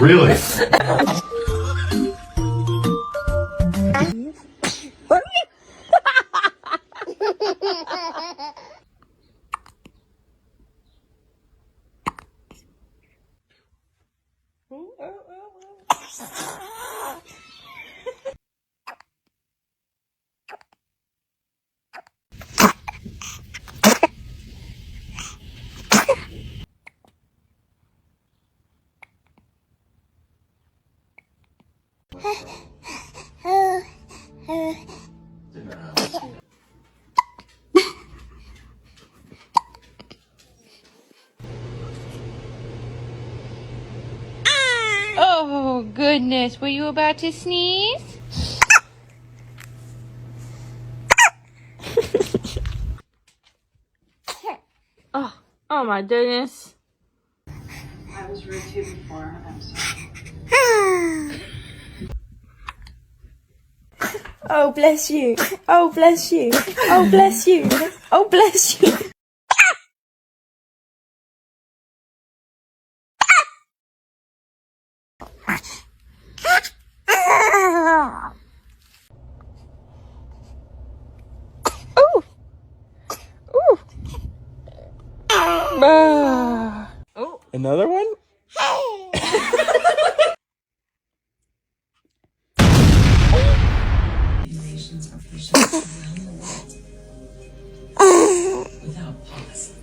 Really? Oh, goodness. Were you about to sneeze? Oh my goodness. I was rude to you before. I'm sorry. Oh, bless you. Oh, bless you. Oh, bless you. Oh, bless you. Ooh. Ooh. Oh. Another one? Nations of patients around the world without pause.